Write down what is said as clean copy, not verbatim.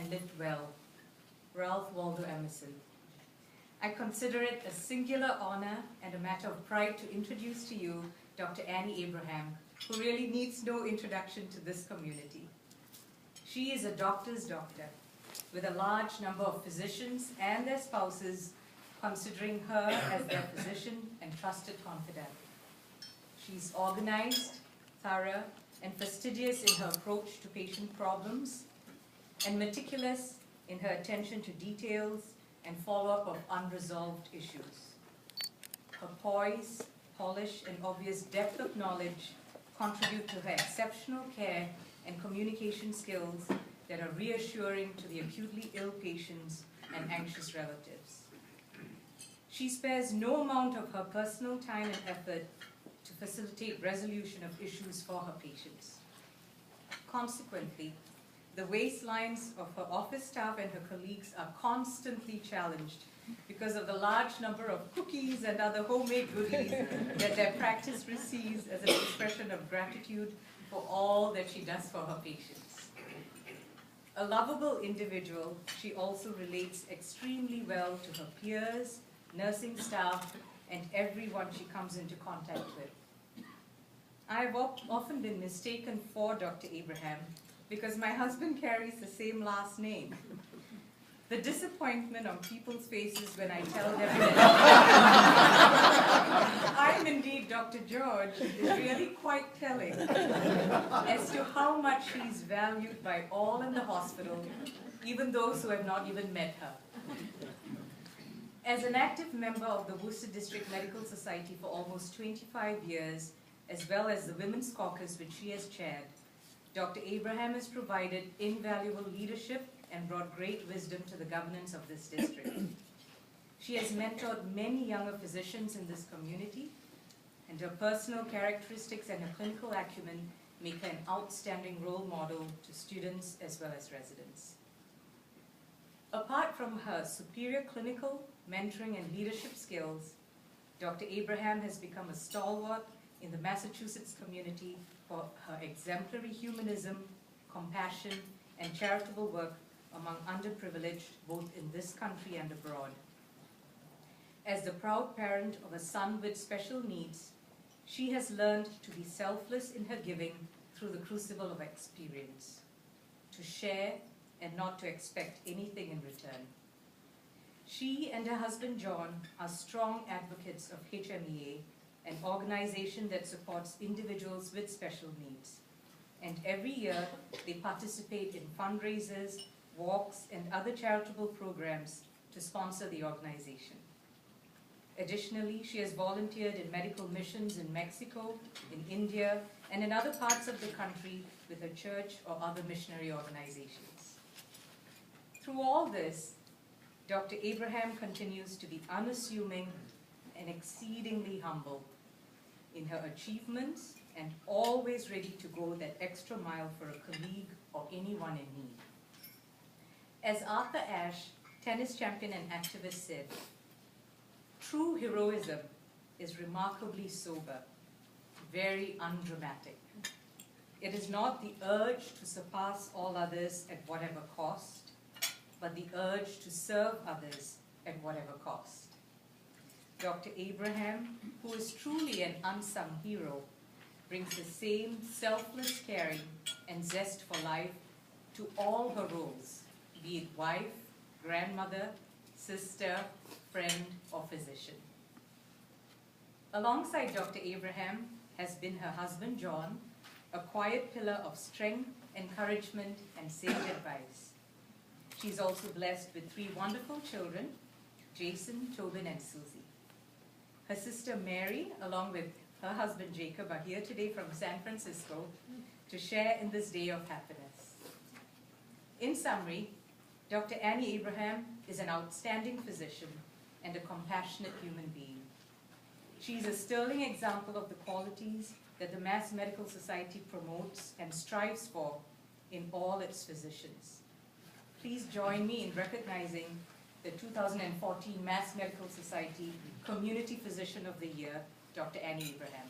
and lived well. Ralph Waldo Emerson. I consider it a singular honor and a matter of pride to introduce to you Dr. Annie Abraham, who really needs no introduction to this community. She is a doctor's doctor, with a large number of physicians and their spouses considering her as their physician and trusted confidant. She's organized, thorough, and fastidious in her approach to patient problems, and meticulous in her attention to details and follow-up of unresolved issues. Her poise, polish, and obvious depth of knowledge contribute to her exceptional care and communication skills that are reassuring to the acutely ill patients and anxious relatives. She spares no amount of her personal time and effort to facilitate resolution of issues for her patients. Consequently, the waistlines of her office staff and her colleagues are constantly challenged because of the large number of cookies and other homemade goodies that their practice receives as an expression of gratitude for all that she does for her patients. A lovable individual, she also relates extremely well to her peers, nursing staff, and everyone she comes into contact with. I have often been mistaken for Dr. Abraham because my husband carries the same last name. The disappointment on people's faces when I tell them that I'm indeed Dr. George is really quite telling as to how much she's valued by all in the hospital, even those who have not even met her. As an active member of the Worcester District Medical Society for almost 25 years, as well as the Women's Caucus which she has chaired, Dr. Abraham has provided invaluable leadership and brought great wisdom to the governance of this district. She has mentored many younger physicians in this community, and her personal characteristics and her clinical acumen make her an outstanding role model to students as well as residents. Apart from her superior clinical, mentoring, and leadership skills, Dr. Abraham has become a stalwart in the Massachusetts community for her exemplary humanism, compassion, and charitable work among underprivileged both in this country and abroad. As the proud parent of a son with special needs, she has learned to be selfless in her giving through the crucible of experience, to share and not to expect anything in return. She and her husband John are strong advocates of HMEA, an organization that supports individuals with special needs. And every year, they participate in fundraisers, walks, and other charitable programs to sponsor the organization. Additionally, she has volunteered in medical missions in Mexico, in India, and in other parts of the country with her church or other missionary organizations. Through all this, Dr. Abraham continues to be unassuming and exceedingly humble in her achievements and always ready to go that extra mile for a colleague or anyone in need. As Arthur Ashe, tennis champion and activist, said, "True heroism is remarkably sober, very undramatic. It is not the urge to surpass all others at whatever cost, but the urge to serve others at whatever cost." Dr. Abraham, who is truly an unsung hero, brings the same selfless caring and zest for life to all her roles, be it wife, grandmother, sister, friend, or physician. Alongside Dr. Abraham has been her husband John, a quiet pillar of strength, encouragement, and sage advice. She's also blessed with 3 wonderful children, Jason, Tobin, and Susie. Her sister Mary, along with her husband Jacob, are here today from San Francisco to share in this day of happiness. In summary, Dr. Annie Abraham is an outstanding physician and a compassionate human being. She is a sterling example of the qualities that the Mass Medical Society promotes and strives for in all its physicians. Please join me in recognizing the 2014 Mass Medical Society Community Physician of the Year, Dr. Annie Abraham.